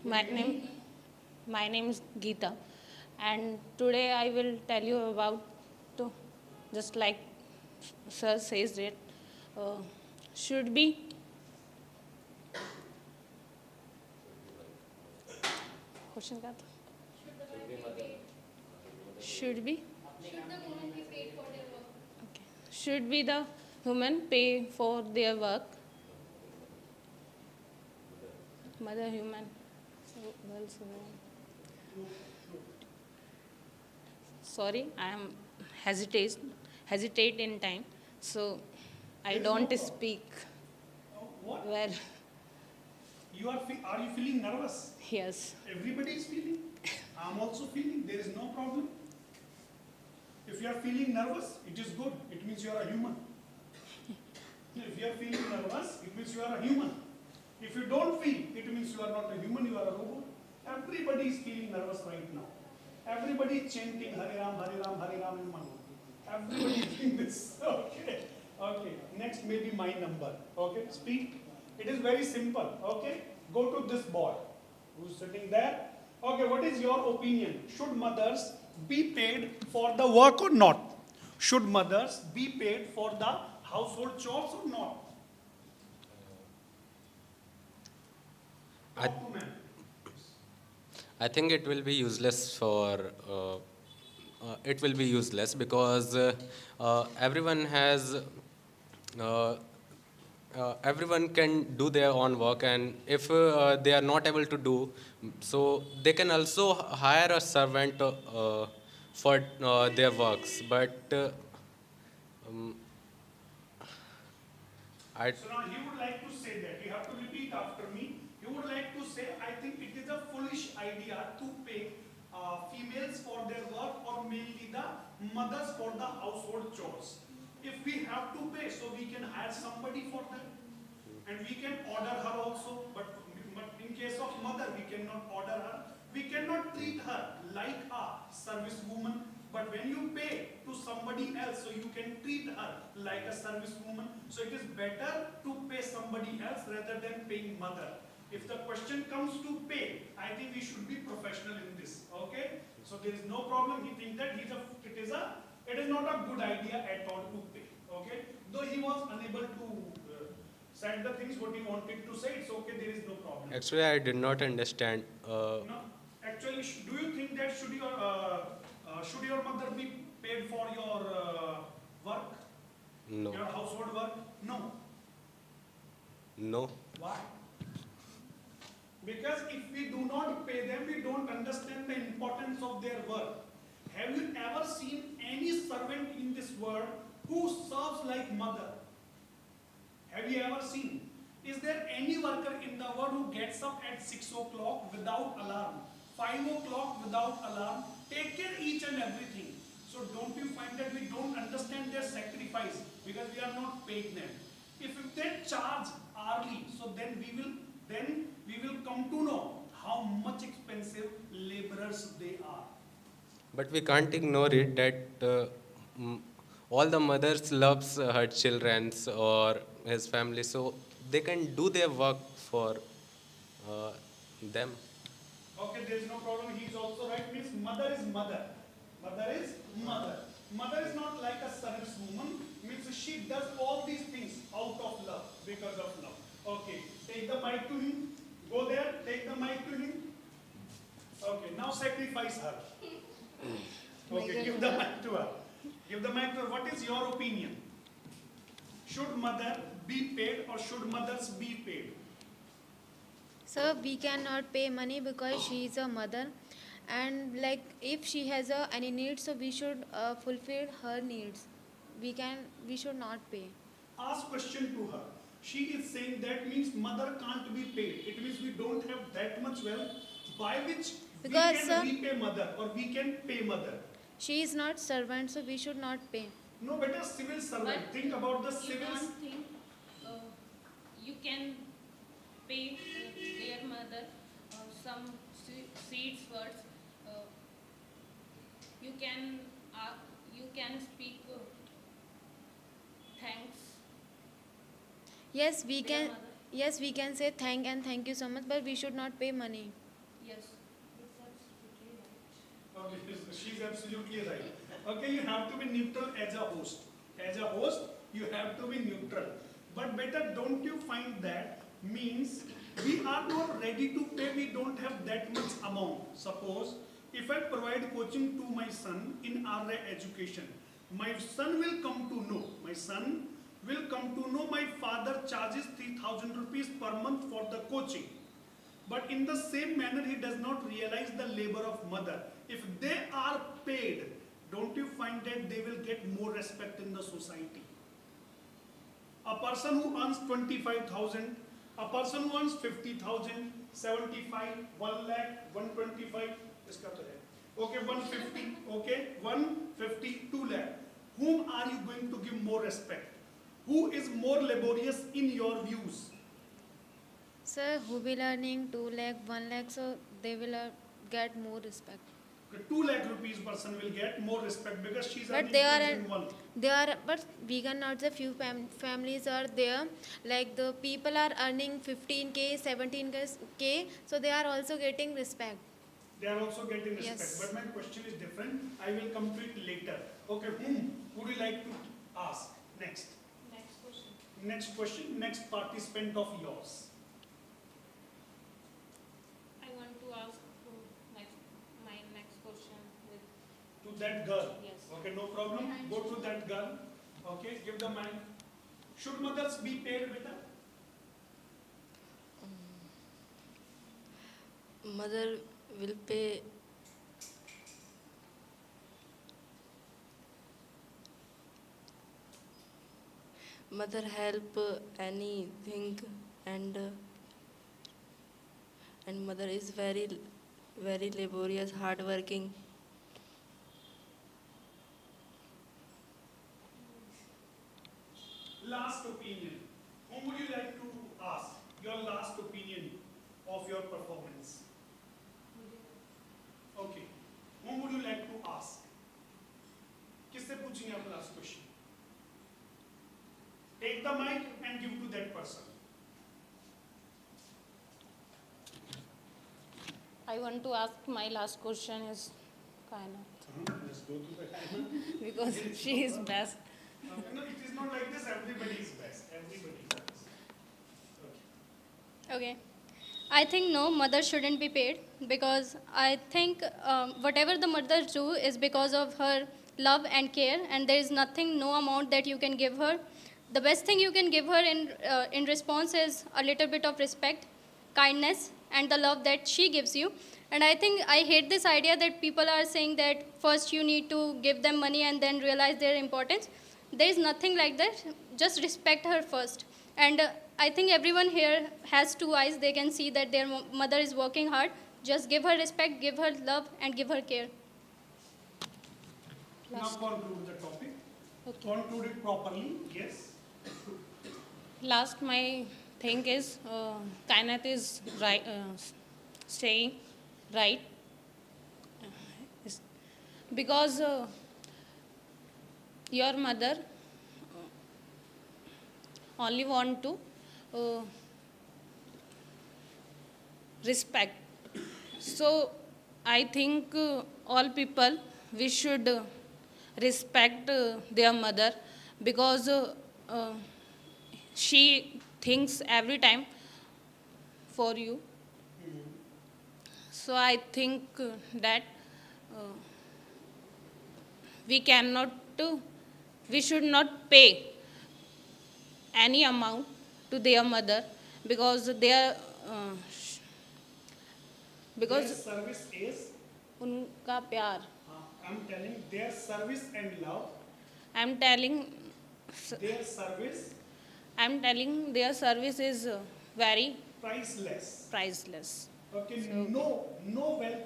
My name, my name is Geeta, and today I will tell you about, to, just like Sir says it, uh, should be question क्या था? Should be okay. Should be the women pay for their work? Mother human. Girls women. Sorry, I am hesitate in time, so I don't speak What? well. Are you feeling nervous? Yes. Everybody is feeling. I'm also feeling. There is no problem. If you are feeling nervous, it is good. It means you are a human. If you are feeling nervous, it means you are a human. If you don't feel, it means you are not a human, you are a robot. Everybody is feeling nervous right now. Everybody is chanting Hare Ram, Hare Ram, Hare Ram in Manu. Everybody is doing this. Okay. Okay. Next may be my number. Okay. Speak. It is very simple. Okay. Go to this boy who's sitting there. Okay. What is your opinion? Should mothers be paid for the work or not? Should mothers be paid for the household chores or not? I, Talk to man. I think it will be useless for it will be useless because everyone has everyone can do their own work, and if they are not able to do so, they can also hire a servant for their works. But um, I So now he would like to say that. You have to repeat after me. He would like to say, I think it is a foolish idea to pay females for their work or mainly the mothers for the household chores. If we have to pay, so we can hire somebody for them. And we can order her also. But in case of mother, we cannot order her. We cannot treat her like a service woman. But when you pay to somebody else, so you can treat her like a service woman. So it is better to pay somebody else rather than paying mother. If the question comes to pay, I think we should be professional in this. Okay? So there is no problem. He thinks that it is not a good idea at all to pay. Okay? Though he was unable to said the things what he wanted to say, it's okay, there is no problem. actually I did not understand. No, actually, do you think that should your mother be paid for your work, No, your household work? No. no. Why? Because if we do not pay them, we don't understand the importance of their work. Have you ever seen any servant in this world who serves like mother? Have you ever seen? Is there any worker in the world who gets up at 6 o'clock without alarm, 5 o'clock without alarm, take care each and everything? So don't you find that we don't understand their sacrifice because we are not paying them? If they charge hourly, so then we will come to know how much expensive laborers they are. But we can't ignore it that mm, all the mothers loves her childrens or his family, so they can do their work for uh, them. Okay, there is no problem. He is also right. Means mother is mother. Mother is mother. Mother is not like a service woman. Means she does all these things out of love, because of love. Okay, take the mic to him. Go there. Take the mic to him. Okay, now sacrifice her. Okay, give the mic to her. Give the mic to her. What is your opinion? Should mother be paid or should mothers be paid? So we cannot pay money because she is a mother, and like if she has any needs, so we should fulfill her needs. We should not pay. Ask question to her. She is saying that means mother can't be paid. It means we don't have that much wealth by which Because we can repay mother or we can pay mother. she is not servant, so we should not pay. No, better civil servant. But Think about the you civil. don't think uh, you can pay their mother some seeds words. Uh, uh, you can speak thanks Yes, we their can. mother. Yes, we can say thank you so much, but we should not pay money. Yes. Okay, she's absolutely right. Okay, you have to be neutral as a host. As a host, you have to be neutral. But better, don't you find that means we are not ready to pay, we don't have that much amount. Suppose if I provide coaching to my son in RA education, my son will come to know, my father charges 3,000 rupees per month for the coaching. But in the same manner, he does not realize the labor of mother. If they are paid, don't you find that they will get more respect in the society? A person who earns 25,000, a person who earns 50,000, 75, 1 lakh, 125, iska to hai. Okay, 150, okay, 150, 2 lakh. Whom are you going to give more respect? Who is more laborious in your views? Sir, who will earning 2 lakh, 1 lakh, so they will get more respect. 2 lakh rupees person will get more respect because she's But earning they are, 201. but we cannot say few families are there. Like the people are earning 15k, 17k, so they are also getting respect. They are also getting respect. Yes. But my question is different. I will come to it later. Okay, whom would you like to ask next? Next question. Next question, next participant of yours. I want to ask my next question with To that girl. yes. Okay, no problem. Go to that girl. Okay, give the mic. Should mothers be paid, beta? Mother will pay mother help anything and mother is very laborious, hardworking. Last opinion. Whom would you like to ask? Your last opinion of your performance. Okay. Whom would you like to ask? किससे पूछेंगे आप last question? Take the mic and give to that person. I want to ask my last question is Kainat Let's go to the timer. because she is best. No, it is not like this. Everybody is best. Everybody is best. Okay. Okay. I think no, mothers shouldn't be paid because I think whatever the mothers do is because of her love and care, and there is nothing, no amount that you can give her. The best thing you can give her in response is a little bit of respect, kindness, and the love that she gives you. And I think I hate this idea that people are saying that first you need to give them money and then realize their importance. There is nothing like that. Just respect her first. And I think everyone here has two eyes. They can see that their mother is working hard. Just give her respect, give her love, and give her care. Now conclude the topic. Okay. Conclude it properly. Yes. Last, my thing is Kainat is right, saying right, because your mother only want to respect. So I think all people we should respect their mother because she thinks every time for you. So I think that we cannot, we should not pay any amount to their mother because they are, Their because service is. उनका प्यार. I'm telling their service and love. I'm telling, Their service I'm telling their service is very priceless. priceless. Okay, no wealth